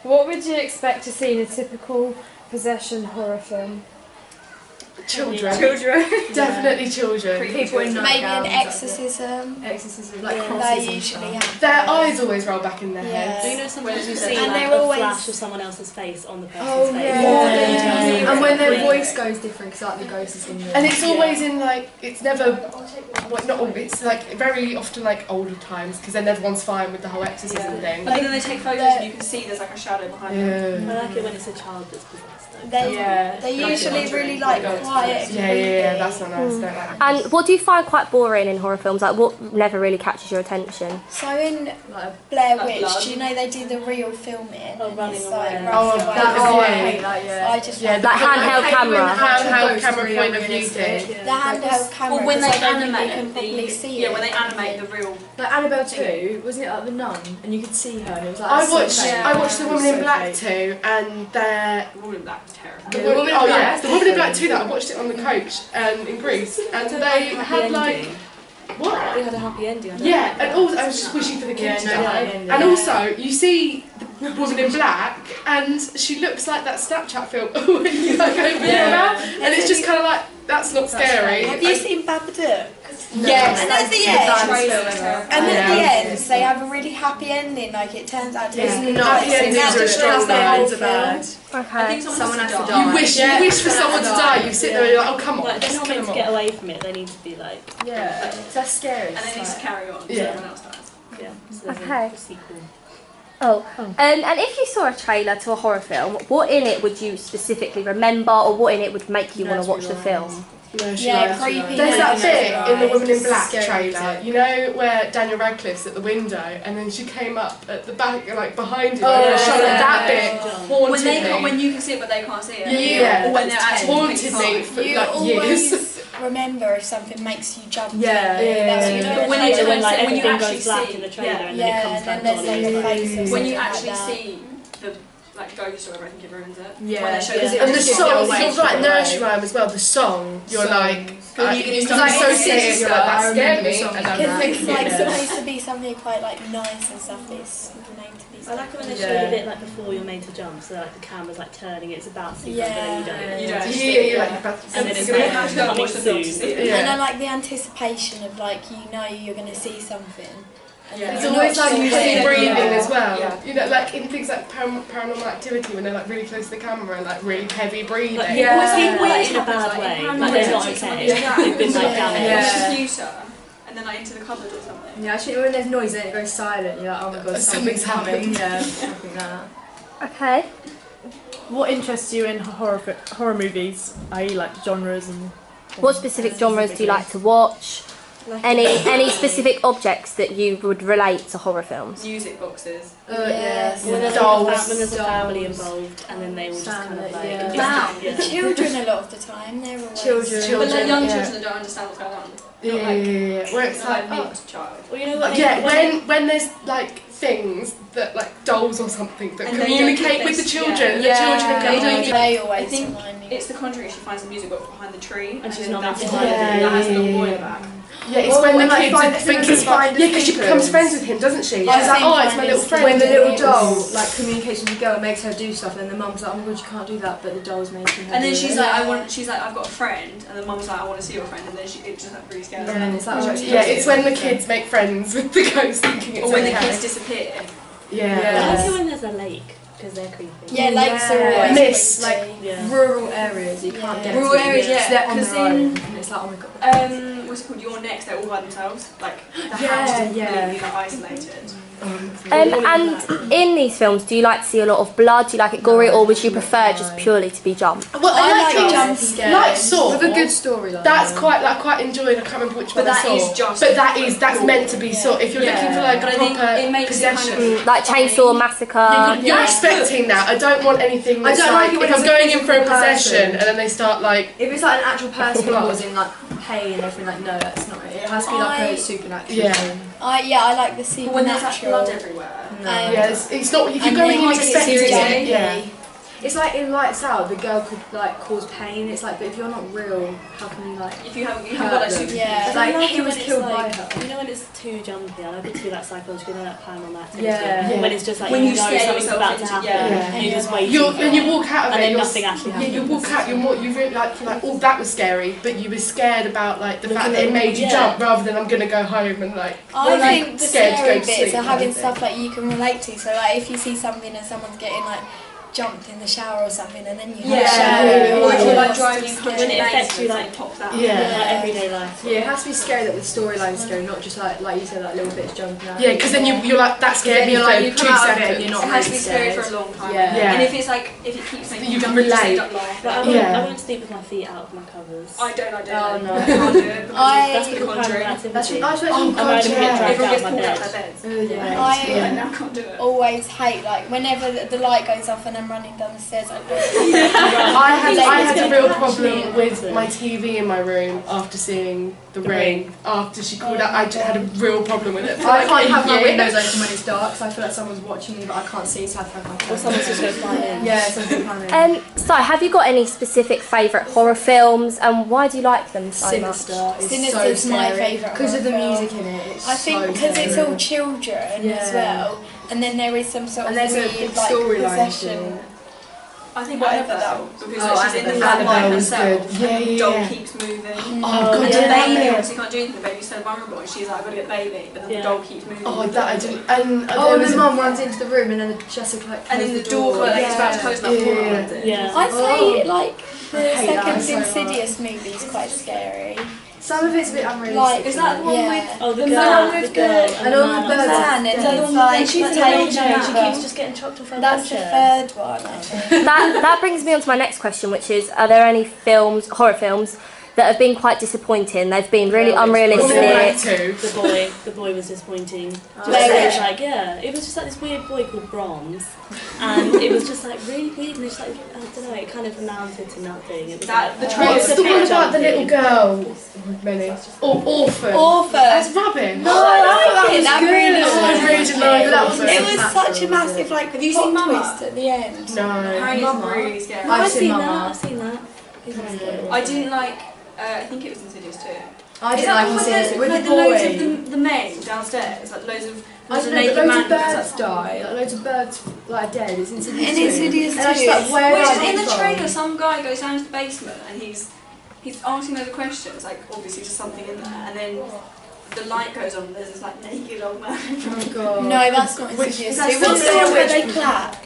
What would you expect to see in a typical possession horror film? Children. Definitely children. People in maybe an exorcism. Like they usually have. Their eyes always roll back in their heads. Do you know sometimes you see and like they're a always flash of someone else's face on the person's face? And when their voice goes different, because like the ghost is in there. And it's always in like, it's never, well, not always, it's like very often like older times, because then everyone's fine with the whole exorcism thing. But then they take photos and you can see there's like a shadow behind them. I like it when it's a child that's possessed. They're usually really like quiet. Yeah, that's not nice. Don't like that. And what do you find quite boring in horror films? Like, what never really catches your attention? So in Blair Witch, do you know they do the real filming? Running it's away. like I hate that. I just like handheld camera. Handheld camera point of view thing. the handheld camera. Or when they can animate probably see when they animate the real. Like Annabelle 2, wasn't it like the nun? And you could see her and it was like I watched The Woman in Black 2 and The Woman in Black was terrifying. The Woman in Black 2 that I watched it on the coach in Greece and they had like what? They had a happy ending. Yeah, and also I was just wishing for the kid to die. And also you see the Woman in Black and she looks like that Snapchat film when you like go about and it's just kind of like that's not scary. Have you seen Babadook? Yes. And at the end, they have a really happy ending. Like it turns out to be Happy endings are a strong word. Okay. someone has to die. You wish for someone to die. You sit there and you're like, oh come on, Like, they're just not kill meant them to get all. away from it. They need to be like, That's scary. And they need to carry on so everyone else dies. So there's Okay. a sequel. And if you saw a trailer to a horror film, what in it would you specifically remember, or what in it would make you want to watch the film? Creepy. There's that bit in the Woman in Black trailer, you know, where Daniel Radcliffe's at the window and then she came up at the back, like behind him, and shoulder. That bit haunted me. When you can see it but they can't see it. Yeah, Or when they're actually haunted me for like years. Remember if something makes you jump. When when everything you actually goes black see in the trailer and then it comes back on. there's like a face when you actually see the like ghost or whatever, I think it ruins it. Yeah. When they show And the song, you're right, nursery rhyme as well. The song, you're like, it's like so serious. You're like, that scared me. It's like supposed to be something quite like nice and stuff. But it's meant to be. I like it when they show the bit like before you're made to jump, so like the camera's like turning, it's about to see something and you don't. You're like, And then it's you have to go and coming watch the film to see soon. it. And I like the anticipation of like you're going to see something. It's always like heavy breathing as well. You know, like in things like Paranormal Activity when they're like really close to the camera and like really heavy breathing. Like, people like in a bad way, like they're not okay. They've been like damaged. And then like into the cupboard or something. Yeah, actually when there's noise then it goes silent, you're like, oh my god, something's coming. Yeah, something like that. Okay. What interests you in horror movies, i.e. like genres and... What specific genres do you like to watch? Any specific objects that you would relate to horror films? Music boxes. Yes. When there's Dolls. when there's a family involved and then they all just kind of like... Wow. Children a lot of the time, they're always... Children. But like young children that don't understand what's going on. Where it's like, mid child. Well, you know what? when there's like things that like dolls or something that And they communicate don't with the think children, and Yeah. the children They go, They I always think remind me. it's The Conjuring. She finds the music box behind the tree, And she's then not that's meant to behind find it. it. That has a little boy in the back. yeah, it's when the like, kids think it's fine. Yeah, because she becomes friends with him, doesn't she? She's like, oh, it's my little friend. When the little doll like communicates with the girl and makes her do stuff, and the mum's like, oh my god, you can't do that, but the doll's making her. And then do she's it. like, she's like, I've got a friend, and the mum's like, I want to see your friend, and then it just like really scares her. And it's like, Yeah, it's when the kids make friends with the ghost thinking it's Or when the okay. kids disappear. I like it when there's a lake, because they're creepy. Yeah, lakes are always Mist, creepy. rural areas, you can't get Rural to. areas, yeah. They're on Because their own, in and it's like, oh my god. what's it called? Your Next, they're all by themselves. Like the Yeah, house is yeah. completely like isolated. And in these films, do you like to see a lot of blood? Do you like it gory, or would you prefer just purely to be jump? Well, I like things jump scares. like Saw. With a good storyline. That's quite enjoyed. I can't remember which one I that saw. is just but that's meant to be Saw. If you're looking for like But a I think proper it makes it kind possession. of Like Chainsaw Massacre? You're expecting that. I don't want anything that's I don't like it when if I'm it's a going in for a physical possession person. and then they start like If it's like an actual person who was in like pain and everything, like no, that's not it. It has to be like a supernatural thing. I like the But when there's like supernatural. blood everywhere. it's not if you're And going then in it's expecting jumpy. it. Yeah. It's like in Lights Out, the girl could like cause pain. It's like, but if you're not real, how can you like? If you haven't got like super. Yeah. Like he was killed by her. You know when it's too jumpy, I like it to be like psychological, you know, like paranormal activity. Yeah. When it's just like When you you know scare something's yourself about to into- happen, yeah. and you're just waiting. And you walk out of and it, then nothing actually happens. Yeah, you walk out. You really like, oh, that was scary, but you were scared about like the fact that it made you jump rather than I'm gonna go home and like. I think the scared to go scary to bits sleep are having kind of stuff like you can relate to. So like if you see something and someone's getting like jumped in the shower or something, and then you have a shower, Or if you're like it's driving just country When it lanes affects you, and like, it pops out. like everyday life. Yeah, it has to be scary that the storyline's scary, not just like you said, like little bits jumping out. Yeah, because then you're like, that scared me You're for like, you 2 come out of it seconds. and you're not It has to be really scary scared. for a long time. Yeah. And if it's like, if it keeps making You you can jump, you just relate. end up laughing. But I won't sleep with my feet out of my covers. I don't. Oh, no. I can't do it. Because That's it's the the paranormal conjuring. activity. That's Oh, I'm God, either get yeah. dragged Everyone out gets of my pulled out bed. their beds. I I can't do it. always hate like whenever the light goes off and I'm running down the stairs. I had a real problem with my TV in my room after seeing The Ring. After she called out, I just had a real problem with it. For I like can't have my 8 years. windows open when it's dark, so I feel like someone's watching me, but I can't see, so I have to have my Or someone's just going to fly in. Yeah, someone's planning. So, have you got any specific favourite horror films, and why do you like them so much? Sinister is Sinister's so my scary favourite because of the horror music film. in it. It's I think so because it's scary. all children as Yeah. well, and then there is some sort And of there's a weird big like storyline possession. I think Whatever Annabelle, that because Oh, she's in the Annabelle. flat by Annabelle was herself, good. Yeah, and the yeah, doll yeah. keeps moving. Oh, And God, the yeah. baby obviously can't do anything, the baby's so vulnerable, and she's like, I've got to get the baby, but then the Yeah. doll keeps moving. Oh, that I didn't. And Oh, there and was the a- mum runs into the room, and then Jessica like And then closes the door closes, like it's about to close, and that Yeah. portal runs in. Yeah. I'd say like the hate that second so much. Insidious movie is quite scary. Some of it's a bit unrealistic. Like, Is that the one yeah. with Oh, the The girl, man the with girl, the- and and the all the man. birds. Man, it's dead. like She's in the taken wheelchair, she over. keeps just getting chopped off her That's the wheelchair. third one, I think. That brings me on to my next question, which is: are there any films, horror films, that have been quite disappointing? They've been really unrealistic. The boy was disappointing. Just Blair it was Witch. like, yeah, it was just like this weird boy called Brahms, and it was just like really weird, and it's like, I don't know, it kind of amounted to nothing. It was That- like, the What's trailer- the one about the jumpy. little girl? Many. Or Orphan. Orphan. That's rubbish. No, I like it. That good. really Oh, I was really good. liked That it. wasn't It was supernatural, such a was massive it? like Have you plot seen Mama? twist at the end. No. Apparently Mama. it's really scary. I've I've seen seen Mama. that. I've seen that. I didn't like, I think it was Insidious too. I Is didn't that like the one Insidious. With like the the loads boy. of the men downstairs, like loads of I don't know, naked but man loads of that's birds like- die. Like, loads of birds like dead. It's Insidious In too. Insidious And I just too. like, where Which are is they in the from? trailer, some guy goes down to the basement and he's asking loads of questions, like obviously there's something in there, and then the light goes on and there's this like naked old man. Oh god. No, that's not Insidious. that's It was not the one where Blair they clap.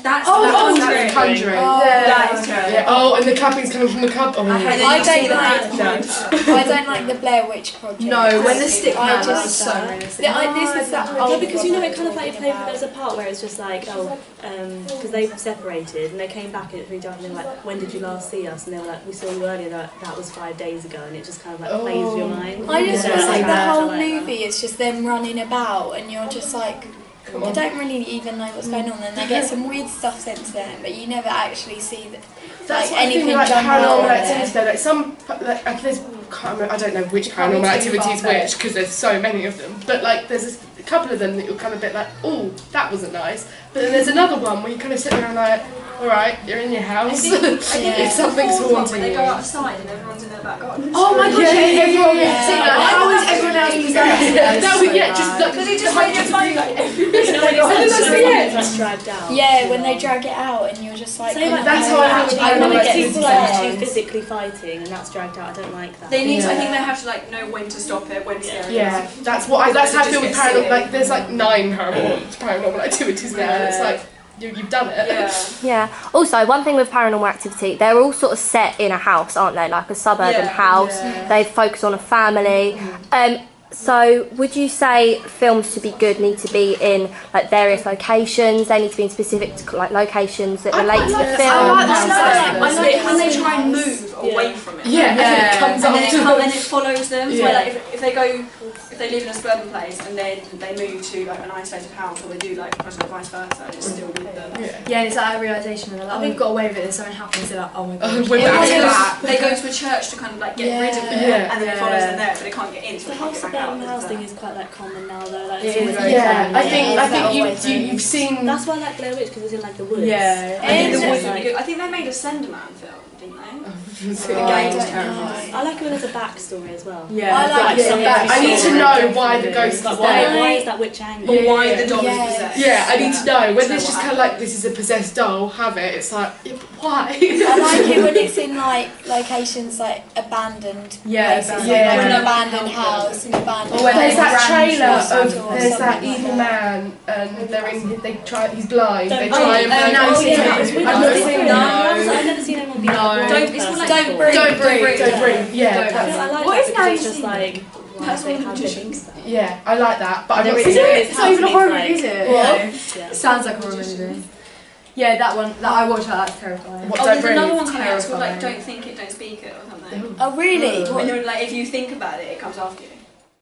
That's Oh, the that's Conjuring. Yeah. That is terrible. Yeah. Oh, and the clapping's coming from the cup. Oh, And then I you see don't the like- hand behind her. I don't like the Blair Witch Project. No, when the stick I man just was so realistic. This is that Yeah, old because you know one it kind of like I'm played. talking There was about. a part where it's just like, because they separated and they came back and it's really dark. And they were like, when did you last see us? And they were like, we saw you earlier. That was 5 days ago. And it just kind of like plays with your mind. I just So feel it's like the that, whole like that. movie is just them running about, and you're just like, I don't really even know what's going on. And they get some weird stuff sent to them, but you never actually see that. That's Like what I think anything like done paranormal wrong activities there. though. Like some, like there's, can't remember, I don't know which Can't be paranormal too activity is far-fetched. which because there's so many of them. But like there's a couple of them that you're kind of a bit like, oh, that wasn't nice. But then there's another one where you kind of sit there and like, all right, you're in your house. I think If something's the fourth one haunting when they go you. outside and everyone's in their back garden. Oh my god, Yeah, yeah, everyone yeah. seen that. How is everyone else presenting that? That would just like, Because he just made it funny. You know when that's it's the like, end. that's dragged out. Yeah, when they drag it out, and you're just like, Say like That's that, how I actually, feel with when paranormal it's people like activities. actually physically fighting and that's dragged out. I don't like that. They need to, I Yeah. think they have to like know when to stop it, when to scare it. yeah, that's how I feel with Just paranormal. get Like there's like 9 paranormal activities now. And it's Yeah. like you've done it. Yeah. Yeah. Also, one thing with Paranormal Activity, they're all sort of set in a house, aren't they? Like a suburban Yeah, house. yeah. They focus on a family. So, would you say films to be good need to be in like various locations? They need to be in specific like locations that relate to the like film. I like I that. like it when they try and move away from it. Yeah, and it comes And then after. it follows them. So Yeah. like if they go, if they live in a suburban place and then they move to like an isolated house, or they do like vice versa, and it's still with them. Yeah, and it's like a realisation and they're like, oh, we've got away with it, and something happens, they're like, oh my god. We're back to that. They go to a church to kind of like get rid of it, and then it follows them there, but they can't get in, so The they whole can't get back out. suburban house thing is quite like common now though. Like, It it's is always very been Yeah, common. I think you've seen. That's why I like Blair Witch, because it's in like the woods. Yeah. I think the It's woods like- would be good. I think they made a Slenderman film, didn't they? The The game was don't terrifying. I like it when there's a backstory as well. Yeah. I like Yeah, it. I need to know why the ghost is Like, there. why is that witch angry? Or why the dog Yeah. is possessed. Yeah, I need to know. When So it's what just kind of like, this is a possessed doll, have it, it's like, yeah, but why? I like it when it's in like locations like abandoned Yeah, places, yeah. like When an I abandoned house, an abandoned. Or when There's that Grand trailer Hospital of or there's that something evil like man and they're in. They try. He's blind. They Don't try breathe. and no, no, yeah, that was really I've never nice. seen No, that. I've never seen anyone be No. like Don't- it's more like- Don't breathe. Don't breathe. Yeah, I that's, like What that is because now it's you just seen like why That's they all have the their magicians. things. yeah, I like that. But I've There not is seen it? it. It's not even a horror Like- movie, is it? Yeah. Sounds like a horror movie. Yeah, that one that I watched, that's terrifying. What, Oh, Don't there's another Breathe? one coming out. It's called like Terrifying. Don't Think It, Don't Speak It, or something. Oh really? When you're like, if you think about it, it comes after you.